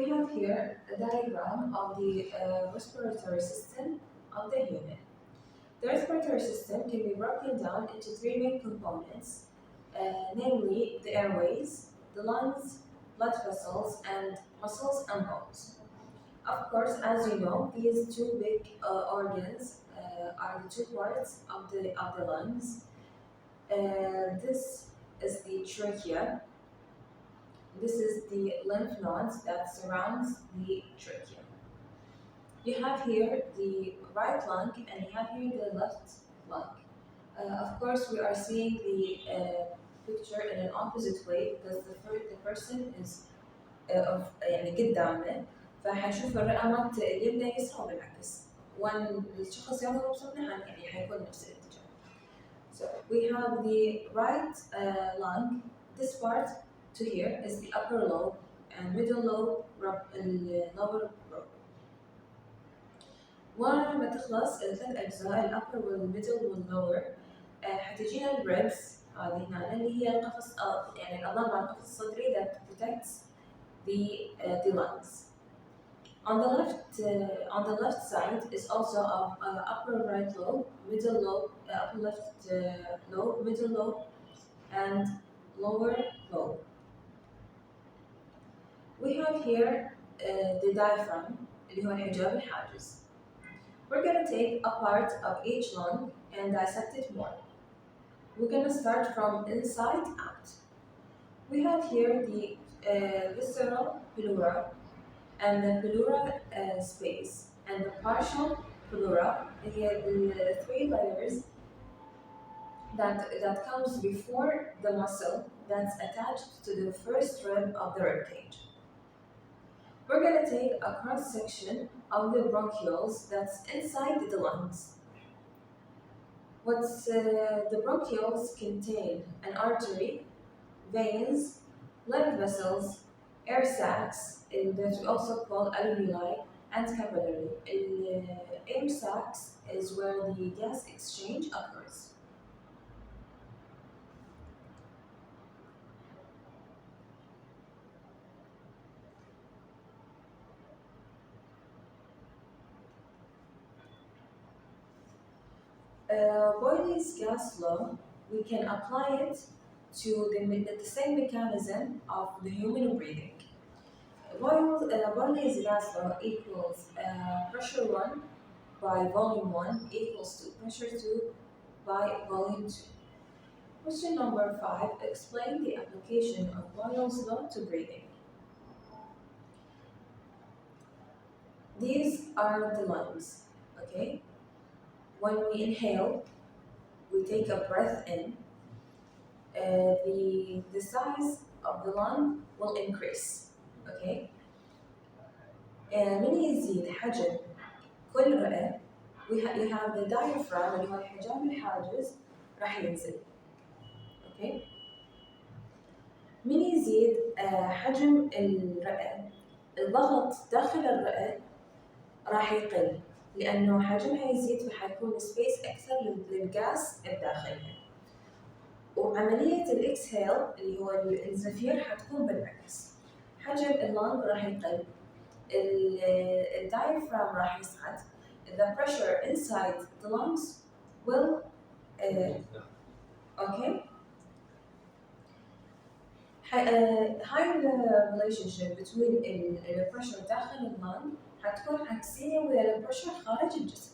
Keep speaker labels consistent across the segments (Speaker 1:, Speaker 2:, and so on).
Speaker 1: We have here a diagram of the respiratory system of the human. The respiratory system can be broken down into three main components, namely the airways, the lungs, blood vessels, and muscles and bones. Of course, as you know, these two big organs are the two parts of the lungs. This is the trachea. This is the lymph nodes that surrounds the trachea. You have here the right lung and you have here the left lung. Of course, we are seeing the picture in an opposite way because the person is of يعني قدامنا فحنشوف الرئة مالت اليمنى يسرى وبالعكس والشخص ياخذ بصوتنا يعني حيكون نفس الاتجاه. So we have the right lung. This part to here is the upper lobe and middle lobe lower lobe. ورا ما تخلص الثلاث أجزاء الأبر والميدل واللور حتجينا الريبس هذه هنا اللي هي القفص يعني العظام مع القفص الصدري that protects the lungs. On the left side is also of upper right lobe, middle lobe, upper left lobe, middle lobe, and lower lobe. We have here the diaphragm اللي هو الحجاب الحاجز. We're going to take a part of each lung and dissect it more. We're going to start from inside out. We have here the visceral pleura and the pleura space and the partial pleura, the three layers that comes before the muscle that's attached to the first rib of the rib cage. We're going to take a cross section of the bronchioles that's inside the lungs. The bronchioles contain an artery, veins, lymph vessels, air sacs that we also call alveoli, and capillary. Air sacs is where the gas exchange occurs. Boyle's gas law, we can apply it to the same mechanism of the human breathing. Boyle's gas law equals pressure 1 by volume 1 equals to pressure 2 by volume 2. Question number 5, explain the application of Boyle's law to breathing. These are the lungs, okay? When we inhale, we take a breath in, the size of the lung will increase, okay? من يزيد حجم كل رئة you have the diaphragm اللي هو الحجاب الحاجز راح ينزل، okay؟ من يزيد حجم الرئة الضغط داخل الرئة راح يقل لأنه حجمها يزيد فحيكون سبيس أكثر للغاز الداخلي. وعملية الإكسهيل اللي هو الزفير حتكون بالعكس، حجم اللنج راح يقل، الدايفرام راح يصعد، the pressure inside the lungs will okay. هاي relationship between the pressure داخل اللنج حتكون عكسية ويا البريشر خارج الجسم.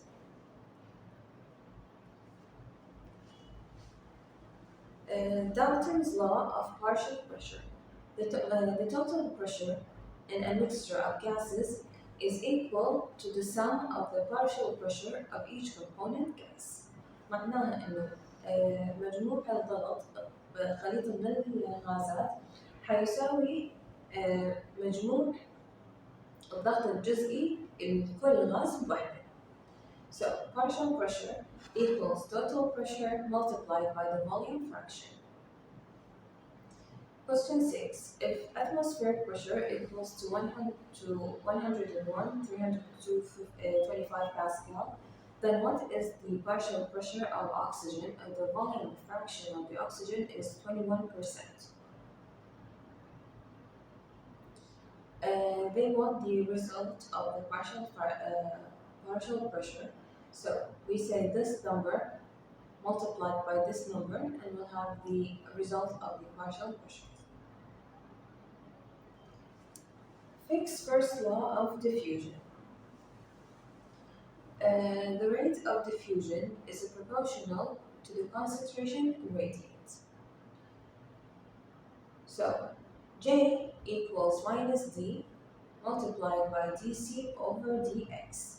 Speaker 1: Dalton's law of partial pressure. The total pressure in a mixture of gases is equal to the sum of the partial pressure of each component gas. معناها إنه مجموع الضغط بخليط من الغازات حيساوي مجموع الضغط الجزئي لكل غاز بوحدة. So partial pressure equals total pressure multiplied by the volume fraction. Question 6. If atmospheric pressure equals to 101, 325 Pascal, then what is the partial pressure of oxygen and the volume fraction of the oxygen is 21%. they want the result of the partial pressure. So we say this number multiplied by this number, and we'll have the result of the partial pressure. Fick's first law of diffusion. The rate of diffusion is proportional to the concentration gradient. So J equals minus D multiplied by dC over dx.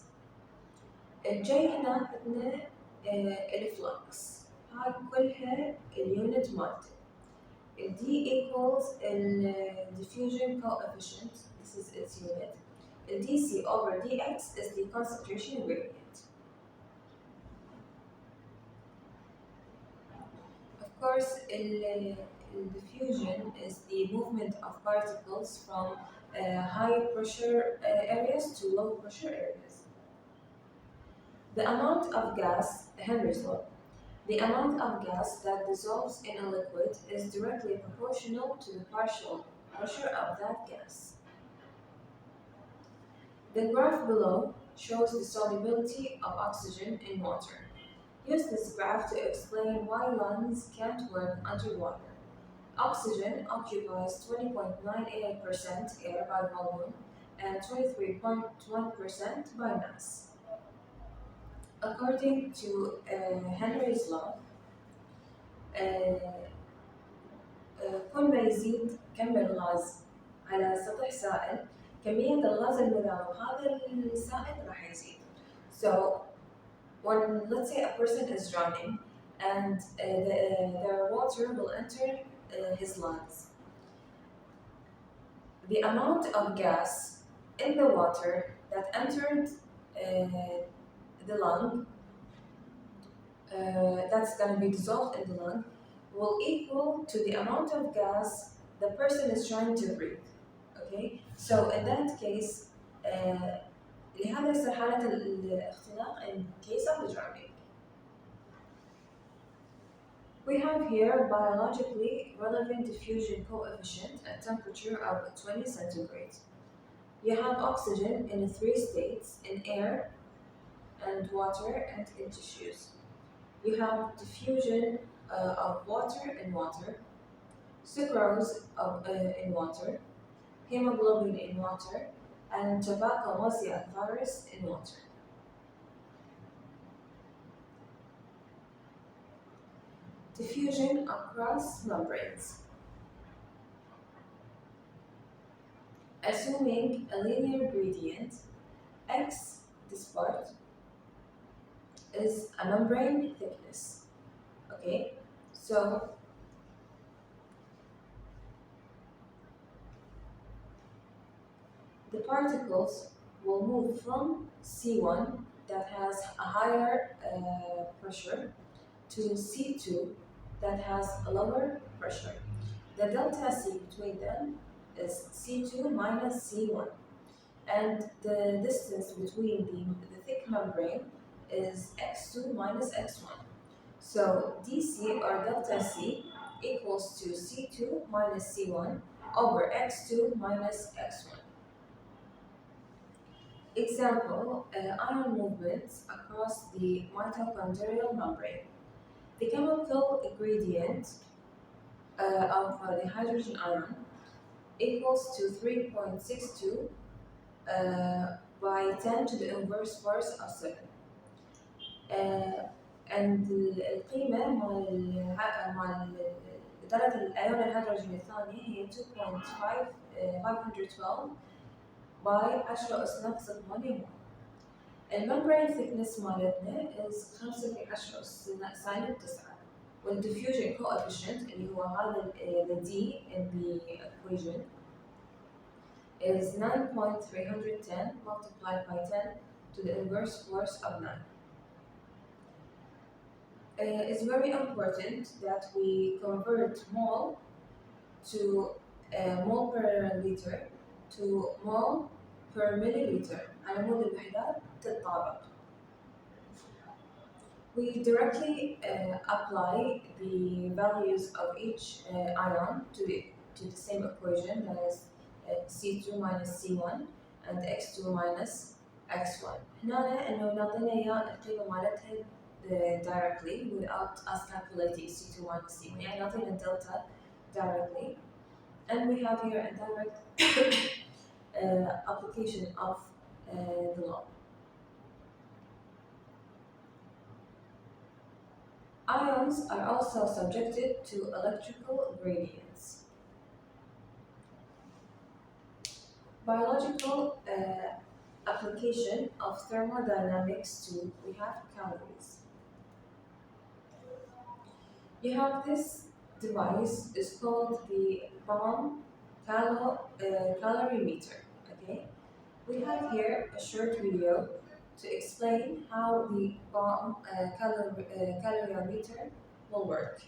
Speaker 1: الجي هنا عندنا الفلكس هاي كلها اليونت مالته. D equals diffusion coefficient, this is its unit. dC over dx is the concentration gradient. Of course, diffusion is the movement of particles from high pressure areas to low pressure areas. The amount of gas, Henry's law, the amount of gas that dissolves in a liquid is directly proportional to the partial pressure of that gas. The graph below shows the solubility of oxygen in water. Use this graph to explain why lungs can't work underwater. Oxygen occupies 20.98% air by volume and 23.1% by mass. According to Henry's law, كل ما يزيد كم الغاز على سطح سائل كمية الغاز المذاب بهذا السائل راح يزيد. So when, let's say, a person is drowning and their water will enter his lungs, the amount of gas in the water that entered the lung, that's going to be dissolved in the lung, will equal to the amount of gas the person is trying to breathe. Okay, so in that case, لهذا يصير حالة الاختناق in case of the drowning. We have here biologically relevant diffusion coefficient at temperature of 20 centigrade. You have oxygen in 3 states, in air and water and in tissues. You have diffusion of water in water, sucrose in water, hemoglobin in water, and tobacco mosaic in water. Diffusion across membranes. Assuming a linear gradient, X, this part, is a membrane thickness. Okay, so the particles will move from C1 that has a higher pressure to C2 that has a lower pressure. The delta C between them is C2 minus C1, and the distance between the thick membrane is X2 minus X1. So dC or delta C equals to C2 minus C1 over X2 minus X1. Example, ion movements across the mitochondrial membrane. The chemical gradient of the hydrogen ion equals to 3.62 by 10 to the inverse force of 7. And القيمة مال درجة الأيون الهيدروجين الثاني هي 2.512 by 10 أس ناقص 8 مول. الممbrane thickness مالتنا is 5 في 10 أس سالب 9. والdiffusion coefficient اللي هو هذا the D in the equation is 9.310 multiplied by 10 to the inverse force of 9. It's very important that we convert mole to mole per liter to mole per milliliter على مود الوحدات تتطابق. We directly apply the values of each ion to the same equation, that is C2 minus C1 and X2 minus X1. هنا إنه نعطينا إياه القيمة مالتها directly without us calculating C2 minus C1 يعني نعطينا الدلتا directly. And we have here a direct application of the law. Ions are also subjected to electrical gradients. Biological application of thermodynamics too, we have calories. You have this device, it's called the Baum calorimeter, okay? We have here a short video to explain how the Baum calorimeter will work.